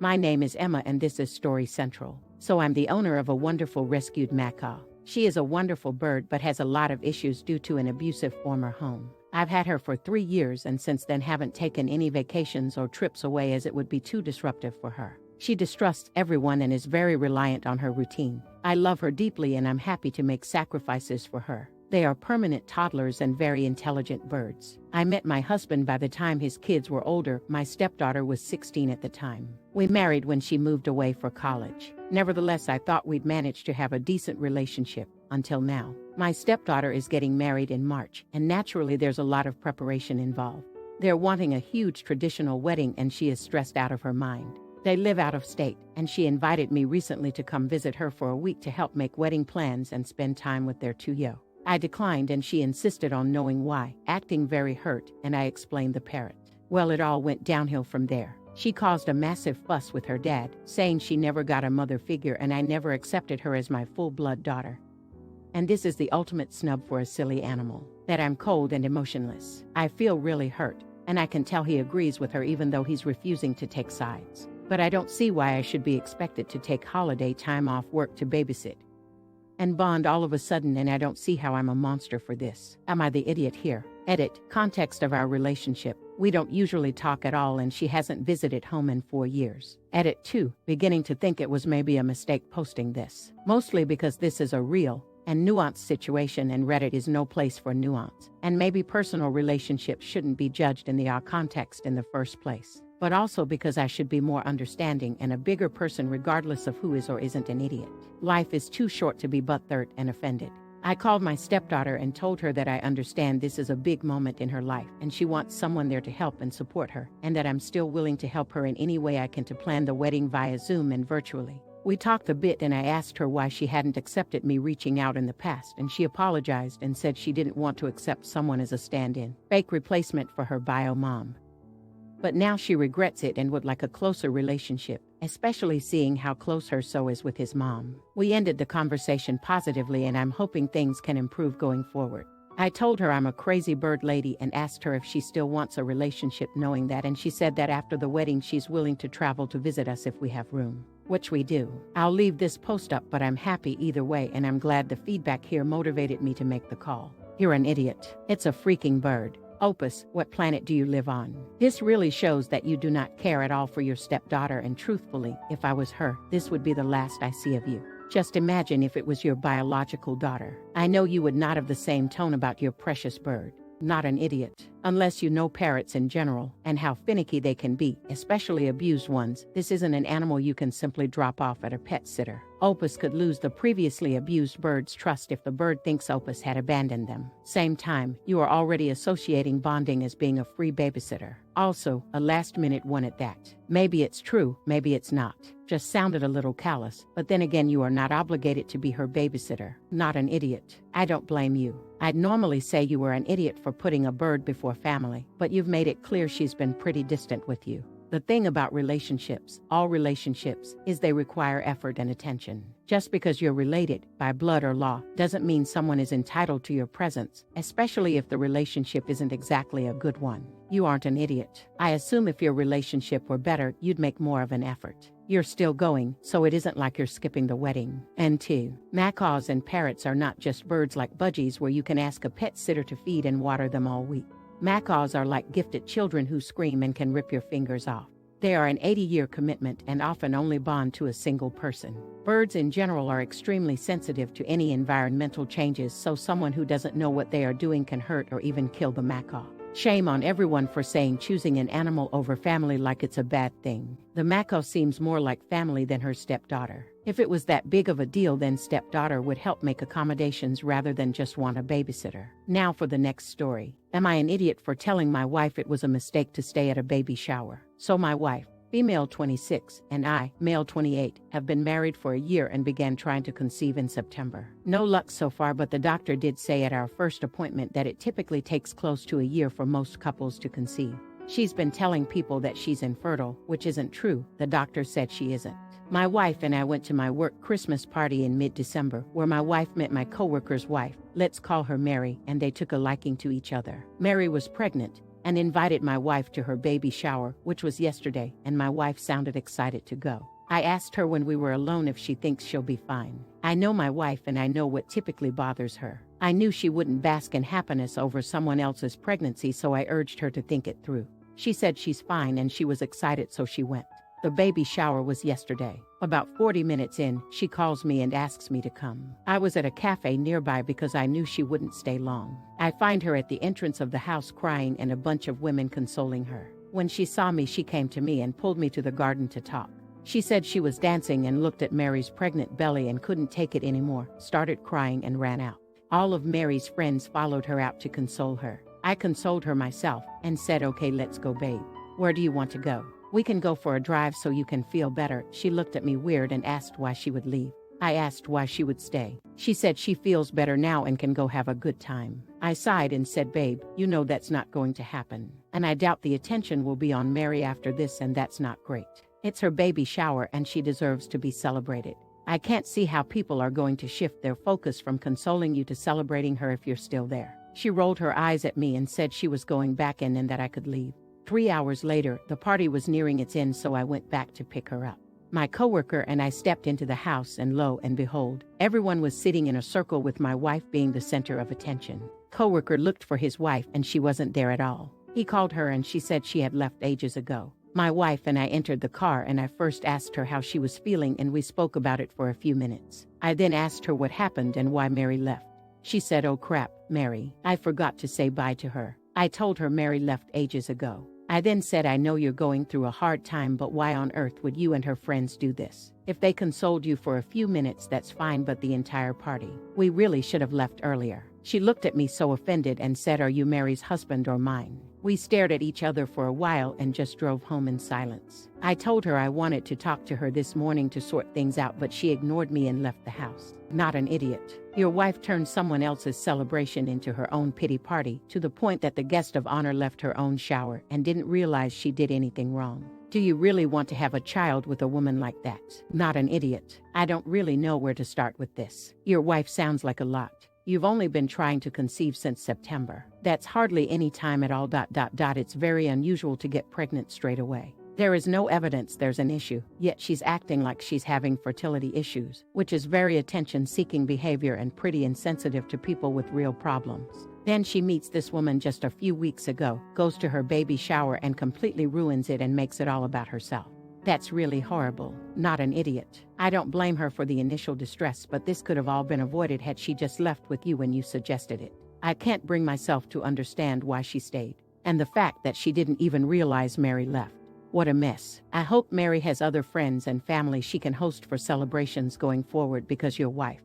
My name is Emma and this is Story Central. So I'm the owner of a wonderful rescued macaw. She is a wonderful bird but has a lot of issues due to an abusive former home. I've had her for 3 years and since then haven't taken any vacations or trips away as it would be too disruptive for her. She distrusts everyone and is very reliant on her routine. I love her deeply and I'm happy to make sacrifices for her. They are permanent toddlers and very intelligent birds. I met my husband by the time his kids were older. My stepdaughter was 16 at the time. We married when she moved away for college. Nevertheless, I thought we'd manage to have a decent relationship, until now. My stepdaughter is getting married in March, and naturally there's a lot of preparation involved. They're wanting a huge traditional wedding and she is stressed out of her mind. They live out of state, and she invited me recently to come visit her for a week to help make wedding plans and spend time with their 2-year-old. I declined and she insisted on knowing why, acting very hurt, and I explained the parrot. Well, it all went downhill from there. She caused a massive fuss with her dad, saying she never got a mother figure and I never accepted her as my full-blood daughter. And this is the ultimate snub for a silly animal, that I'm cold and emotionless. I feel really hurt, and I can tell he agrees with her even though he's refusing to take sides. But I don't see why I should be expected to take holiday time off work to babysit and bond all of a sudden, and I don't see how I'm a monster for this. Am I the idiot here? Edit. Context of our relationship. We don't usually talk at all and she hasn't visited home in 4 years. Edit 2. Beginning to think it was maybe a mistake posting this. Mostly because this is a real and nuanced situation and Reddit is no place for nuance. And maybe personal relationships shouldn't be judged in the context in the first place. But also because I should be more understanding and a bigger person regardless of who is or isn't an idiot. Life is too short to be butthurt and offended. I called my stepdaughter and told her that I understand this is a big moment in her life and she wants someone there to help and support her, and that I'm still willing to help her in any way I can to plan the wedding via Zoom and virtually. We talked a bit and I asked her why she hadn't accepted me reaching out in the past, and she apologized and said she didn't want to accept someone as a stand-in, fake replacement for her bio mom. But now she regrets it and would like a closer relationship, especially seeing how close her so is with his mom. We ended the conversation positively and I'm hoping things can improve going forward. I told her I'm a crazy bird lady and asked her if she still wants a relationship knowing that, and she said that after the wedding she's willing to travel to visit us if we have room, which we do. I'll leave this post up, but I'm happy either way and I'm glad the feedback here motivated me to make the call. You're an idiot. It's a freaking bird. Opus, what planet do you live on? This really shows that you do not care at all for your stepdaughter, and truthfully, if I was her, this would be the last I see of you. Just imagine if it was your biological daughter. I know you would not have the same tone about your precious bird. Not an idiot. Unless you know parrots in general and how finicky they can be, especially abused ones. This isn't an animal you can simply drop off at a pet sitter. Opus could lose the previously abused bird's trust if the bird thinks Opus had abandoned them. Same time, you are already associating bonding as being a free babysitter. Also, a last-minute one at that. Maybe it's true, maybe it's not. Just sounded a little callous, but then again you are not obligated to be her babysitter. Not an idiot. I don't blame you. I'd normally say you were an idiot for putting a bird before family, but you've made it clear she's been pretty distant with you. The thing about relationships, all relationships, is they require effort and attention. Just because you're related, by blood or law, doesn't mean someone is entitled to your presence, especially if the relationship isn't exactly a good one. You aren't an idiot. I assume if your relationship were better, you'd make more of an effort. You're still going, so it isn't like you're skipping the wedding. And 2, macaws and parrots are not just birds like budgies where you can ask a pet sitter to feed and water them all week. Macaws are like gifted children who scream and can rip your fingers off. They are an 80-year commitment and often only bond to a single person. Birds in general are extremely sensitive to any environmental changes, so someone who doesn't know what they are doing can hurt or even kill the macaw. Shame on everyone for saying choosing an animal over family like it's a bad thing. The macaw seems more like family than her stepdaughter. If it was that big of a deal, then stepdaughter would help make accommodations rather than just want a babysitter. Now for the next story. Am I an idiot for telling my wife it was a mistake to stay at a baby shower? So my wife, female 26, and I, male 28, have been married for a year and began trying to conceive in September. No luck so far, but the doctor did say at our first appointment that it typically takes close to a year for most couples to conceive. She's been telling people that she's infertile, which isn't true. The doctor said she isn't. My wife and I went to my work Christmas party in mid-December, where my wife met my coworker's wife, let's call her Mary, and they took a liking to each other. Mary was pregnant, and invited my wife to her baby shower, which was yesterday, and my wife sounded excited to go. I asked her when we were alone if she thinks she'll be fine. I know my wife and I know what typically bothers her. I knew she wouldn't bask in happiness over someone else's pregnancy, so I urged her to think it through. She said she's fine and she was excited, so she went. The baby shower was yesterday. About 40 minutes in, she calls me and asks me to come. I was at a cafe nearby because I knew she wouldn't stay long. I find her at the entrance of the house crying and a bunch of women consoling her. When she saw me, she came to me and pulled me to the garden to talk. She said she was dancing and looked at Mary's pregnant belly and couldn't take it anymore, started crying and ran out. All of Mary's friends followed her out to console her. I consoled her myself and said, "Okay, let's go, babe. Where do you want to go? We can go for a drive so you can feel better." She looked at me weird and asked why she would leave. I asked why she would stay. She said she feels better now and can go have a good time. I sighed and said, "Babe, you know that's not going to happen. And I doubt the attention will be on Mary after this, and that's not great. It's her baby shower and she deserves to be celebrated. I can't see how people are going to shift their focus from consoling you to celebrating her if you're still there." She rolled her eyes at me and said she was going back in and that I could leave. 3 hours later, the party was nearing its end, so I went back to pick her up. My coworker and I stepped into the house, and lo and behold, everyone was sitting in a circle with my wife being the center of attention. Coworker looked for his wife and she wasn't there at all. He called her and she said she had left ages ago. My wife and I entered the car and I first asked her how she was feeling, and we spoke about it for a few minutes. I then asked her what happened and why Mary left. She said, "Oh crap, Mary, I forgot to say bye to her." I told her Mary left ages ago. I then said, "I know you're going through a hard time, but why on earth would you and her friends do this? If they consoled you for a few minutes, that's fine, but the entire party. We really should have left earlier." She looked at me so offended and said, "Are you Mary's husband or mine?" We stared at each other for a while and just drove home in silence. I told her I wanted to talk to her this morning to sort things out, but she ignored me and left the house. Not an idiot. Your wife turned someone else's celebration into her own pity party, to the point that the guest of honor left her own shower and didn't realize she did anything wrong. Do you really want to have a child with a woman like that? Not an idiot. I don't really know where to start with this. Your wife sounds like a lot. You've only been trying to conceive since September. That's hardly any time at all. It's very unusual to get pregnant straight away. There is no evidence there's an issue, yet she's acting like she's having fertility issues, which is very attention-seeking behavior and pretty insensitive to people with real problems. Then she meets this woman just a few weeks ago, goes to her baby shower and completely ruins it and makes it all about herself. That's really horrible. Not an idiot. I don't blame her for the initial distress, but this could have all been avoided had she just left with you when you suggested it. I can't bring myself to understand why she stayed. And the fact that she didn't even realize Mary left. What a mess. I hope Mary has other friends and family she can host for celebrations going forward, because your wife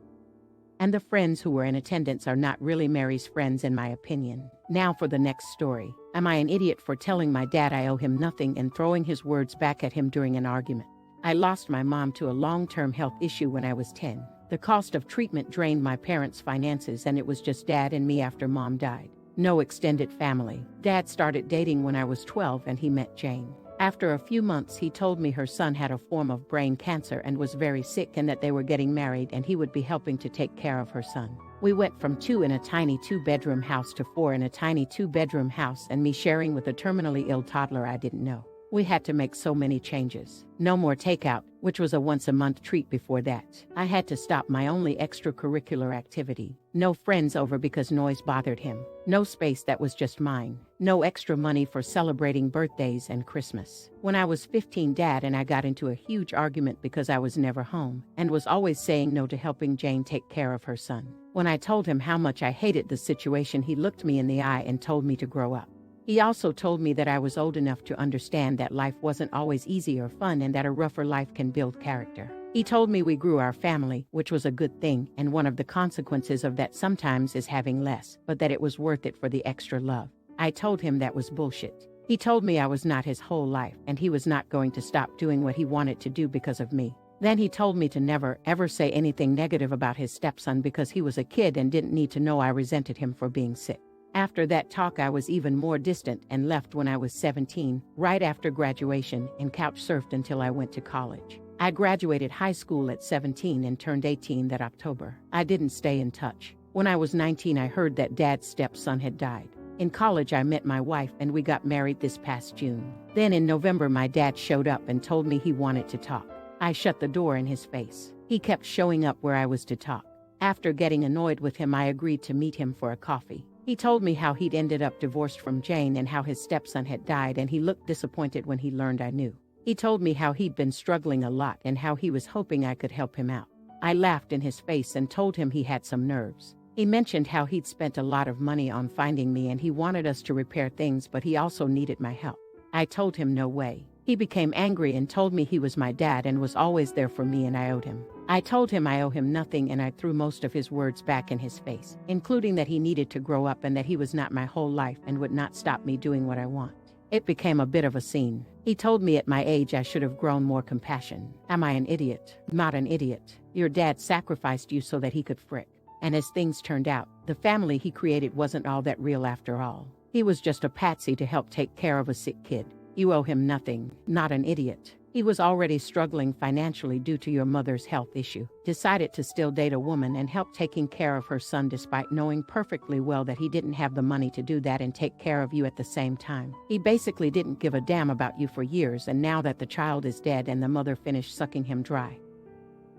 and the friends who were in attendance are not really Mary's friends, in my opinion. Now for the next story. Am I an idiot for telling my dad I owe him nothing and throwing his words back at him during an argument? I lost my mom to a long-term health issue when I was 10. The cost of treatment drained my parents' finances, and it was just dad and me after mom died. No extended family. Dad started dating when I was 12 and he met Jane. After a few months, he told me her son had a form of brain cancer and was very sick, and that they were getting married and he would be helping to take care of her son. We went from 2 in a tiny 2-bedroom house to 4 in a tiny 2-bedroom house, and me sharing with a terminally ill toddler I didn't know. We had to make so many changes. No more takeout, which was a once-a-month treat before that. I had to stop my only extracurricular activity. No friends over because noise bothered him. No space that was just mine. No extra money for celebrating birthdays and Christmas. When I was 15, Dad and I got into a huge argument because I was never home and was always saying no to helping Jane take care of her son. When I told him how much I hated the situation, he looked me in the eye and told me to grow up. He also told me that I was old enough to understand that life wasn't always easy or fun, and that a rougher life can build character. He told me we grew our family, which was a good thing, and one of the consequences of that sometimes is having less, but that it was worth it for the extra love. I told him that was bullshit. He told me I was not his whole life, and he was not going to stop doing what he wanted to do because of me. Then he told me to never, ever say anything negative about his stepson because he was a kid and didn't need to know I resented him for being sick. After that talk, I was even more distant and left when I was 17, right after graduation, and couch surfed until I went to college. I graduated high school at 17 and turned 18 that October. I didn't stay in touch. When I was 19, I heard that Dad's stepson had died. In college, I met my wife and we got married this past June. Then in November, my dad showed up and told me he wanted to talk. I shut the door in his face. He kept showing up where I was to talk. After getting annoyed with him, I agreed to meet him for a coffee. He told me how he'd ended up divorced from Jane and how his stepson had died, and he looked disappointed when he learned I knew. He told me how he'd been struggling a lot and how he was hoping I could help him out. I laughed in his face and told him he had some nerves. He mentioned how he'd spent a lot of money on finding me and he wanted us to repair things, but he also needed my help. I told him no way. He became angry and told me he was my dad and was always there for me and I owed him. I told him I owe him nothing, and I threw most of his words back in his face, including that he needed to grow up and that he was not my whole life and would not stop me doing what I want. It became a bit of a scene. He told me at my age I should have grown more compassion. Am I an idiot? Not an idiot. Your dad sacrificed you so that he could frick. And as things turned out, the family he created wasn't all that real after all. He was just a patsy to help take care of a sick kid. You owe him nothing. Not an idiot. He was already struggling financially due to your mother's health issue. Decided to still date a woman and help taking care of her son despite knowing perfectly well that he didn't have the money to do that and take care of you at the same time. He basically didn't give a damn about you for years, and now that the child is dead and the mother finished sucking him dry,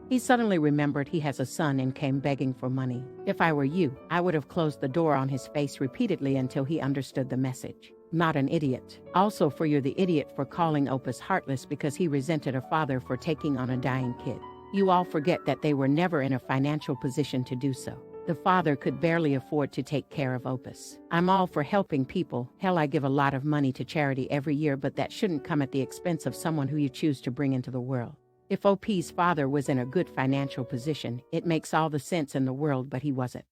he suddenly remembered he has a son and came begging for money. If I were you, I would have closed the door on his face repeatedly until he understood the message. Not an idiot. Also, you're the idiot for calling Opus heartless because he resented a father for taking on a dying kid. You all forget that they were never in a financial position to do so. The father could barely afford to take care of Opus. I'm all for helping people. Hell, I give a lot of money to charity every year, but that shouldn't come at the expense of someone who you choose to bring into the world. If OP's father was in a good financial position, it makes all the sense in the world, but he wasn't.